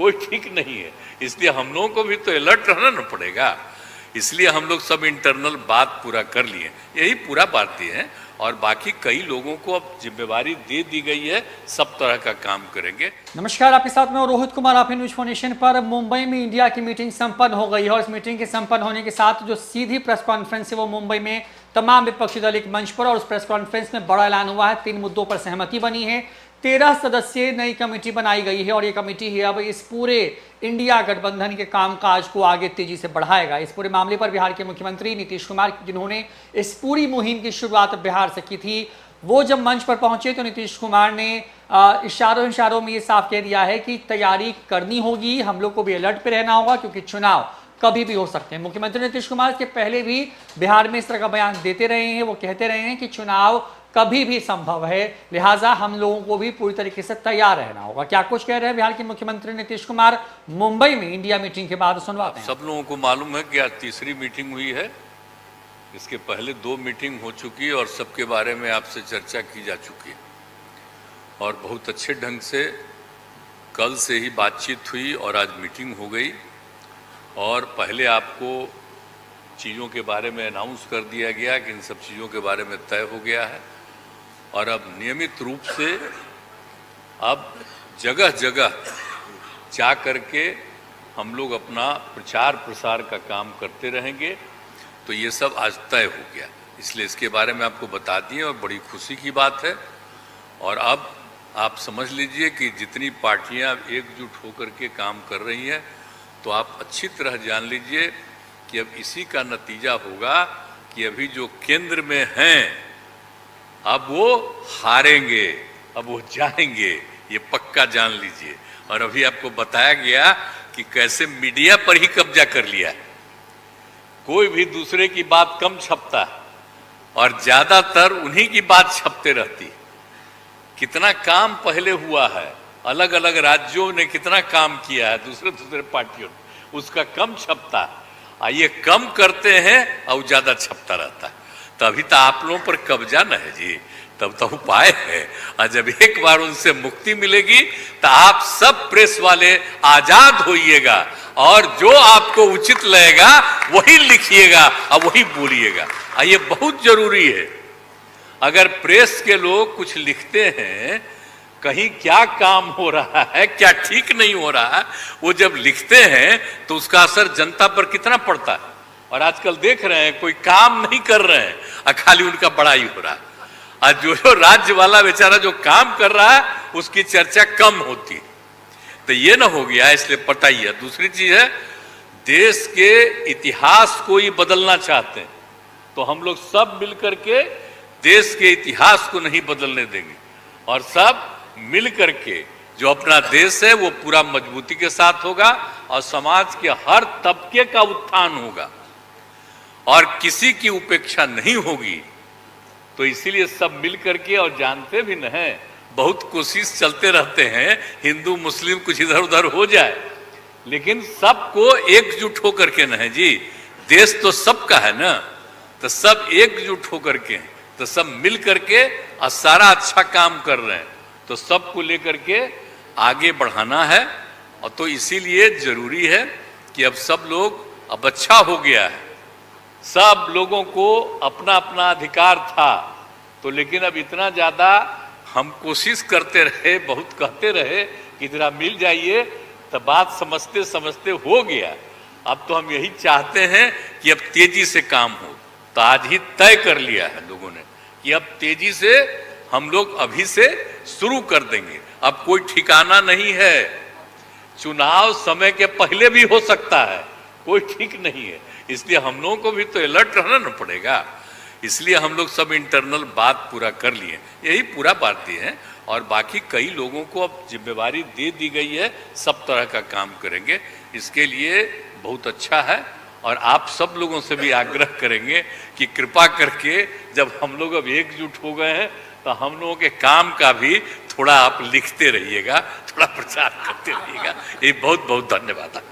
कोई ठीक नहीं है। इसलिए हम लोगों को भी तो अलर्ट रहना न पड़ेगा। इसलिए हम लोग सब इंटरनल बात पूरा कर लिए, यही पूरा बात ये है। और बाकी कई लोगों को अब जिम्मेवारी दे दी गई है, सब तरह का काम करेंगे। नमस्कार, आपके साथ मैं रोहित कुमार, आप न्यूज फोनेशन पर। मुंबई में इंडिया की मीटिंग संपन्न हो गई है और इस मीटिंग के संपन्न होने के साथ जो सीधी प्रेस कॉन्फ्रेंस है वो मुंबई में तमाम विपक्षी दल एक मंच पर, और उस प्रेस कॉन्फ्रेंस में बड़ा ऐलान हुआ है। 3 मुद्दों पर सहमति बनी है। 13 सदस्यीय नई कमेटी बनाई गई है और ये कमेटी ही अब इस पूरे इंडिया गठबंधन के कामकाज को आगे तेजी से बढ़ाएगा। इस पूरे मामले पर बिहार के मुख्यमंत्री नीतीश कुमार, जिन्होंने इस पूरी मुहिम की शुरुआत बिहार से की थी, वो जब मंच पर पहुंचे तो नीतीश कुमार ने इशारों में ये साफ कह दिया है कि तैयारी करनी होगी, हम लोग को भी अलर्ट पे रहना होगा, क्योंकि चुनाव कभी भी हो सकते हैं। मुख्यमंत्री नीतीश कुमार के पहले भी बिहार में इस तरह का बयान देते रहे हैं। वो कहते रहे हैं कि चुनाव कभी भी संभव है, लिहाजा हम लोगों को भी पूरी तरीके से तैयार रहना होगा। क्या कुछ कह रहे हैं बिहार के मुख्यमंत्री नीतीश कुमार मुंबई में इंडिया मीटिंग के बाद, सुनवाते हैं। सब लोगों को मालूम है कि आज तीसरी मीटिंग हुई है। इसके पहले 2 मीटिंग हो चुकी है और सबके बारे में आपसे चर्चा की जा चुकी है और बहुत अच्छे ढंग से कल से ही बातचीत हुई और आज मीटिंग हो गई। और पहले आपको चीज़ों के बारे में अनाउंस कर दिया गया कि इन सब चीज़ों के बारे में तय हो गया है और अब नियमित रूप से अब जगह जगह जा करके हम लोग अपना प्रचार प्रसार का काम करते रहेंगे। तो ये सब आज तय हो गया, इसलिए इसके बारे में आपको बता दिए और बड़ी खुशी की बात है। और अब आप समझ लीजिए कि जितनी पार्टियां एकजुट होकर के काम कर रही हैं, तो आप अच्छी तरह जान लीजिए कि अब इसी का नतीजा होगा कि अभी जो केंद्र में हैं अब वो हारेंगे, अब वो जाएंगे, ये पक्का जान लीजिए। और अभी आपको बताया गया कि कैसे मीडिया पर ही कब्जा कर लिया, कोई भी दूसरे की बात कम छपता है और ज्यादातर उन्हीं की बात छपते रहती। कितना काम पहले हुआ है, अलग अलग राज्यों ने कितना काम किया है, दूसरे पार्टियों ने, उसका कम छपता है। ये कम करते हैं और ज्यादा छपता रहता है। तभी तो आप लोगों पर कब्जा न है जी, तब तो उपाय है। और जब एक बार उनसे मुक्ति मिलेगी तो आप सब प्रेस वाले आजाद होइएगा और जो आपको उचित लगेगा वही लिखिएगा और वही बोलिएगा। ये बहुत जरूरी है। अगर प्रेस के लोग कुछ लिखते हैं, कहीं क्या काम हो रहा है, क्या ठीक नहीं हो रहा है, वो जब लिखते हैं तो उसका असर जनता पर कितना पड़ता है। और आजकल देख रहे हैं कोई काम नहीं कर रहे हैं और खाली उनका बड़ाई हो रहा है। और जो राज्य वाला बेचारा जो काम कर रहा है उसकी चर्चा कम होती है। तो ये ना हो गया, इसलिए पता ही है। दूसरी चीज है, देश के इतिहास को ही बदलना चाहते हैं, तो हम लोग सब मिलकर के देश के इतिहास को नहीं बदलने देंगे और सब मिल करके जो अपना देश है वो पूरा मजबूती के साथ होगा और समाज के हर तबके का उत्थान होगा और किसी की उपेक्षा नहीं होगी। तो इसीलिए सब मिल करके, और जानते भी न हैं, बहुत कोशिश चलते रहते हैं हिंदू मुस्लिम कुछ इधर उधर हो जाए, लेकिन सबको एकजुट होकर के न है जी, देश तो सबका है ना, तो सब एकजुट होकर के, तो सब मिल करके और सारा अच्छा काम कर रहे हैं, तो सबको लेकर के आगे बढ़ाना है। और तो इसीलिए जरूरी है कि अब सब लोग, अब अच्छा हो गया है, सब लोगों को अपना अपना अधिकार था, तो लेकिन अब इतना ज्यादा हम कोशिश करते रहे, बहुत कहते रहे कि जरा मिल जाइए, तो बात समझते समझते हो गया। अब तो हम यही चाहते हैं कि अब तेजी से काम हो। तो आज ही तय कर लिया है लोगों ने कि अब तेजी से हम लोग अभी से शुरू कर देंगे। अब कोई ठिकाना नहीं है, चुनाव समय के पहले भी हो सकता है, कोई ठीक नहीं है। इसलिए हम लोगों को भी तो अलर्ट रहना न पड़ेगा। इसलिए हम लोग सब इंटरनल बात पूरा कर लिए, यही पूरा बात ये है। और बाकी कई लोगों को अब जिम्मेवारी दे दी गई है, सब तरह का काम करेंगे। इसके लिए बहुत अच्छा है और आप सब लोगों से भी आग्रह करेंगे कि कृपा करके जब हम लोग अब एकजुट हो गए हैं तो हम लोगों के काम का भी थोड़ा आप लिखते रहिएगा, थोड़ा प्रचार करते रहिएगा। ये बहुत बहुत धन्यवाद।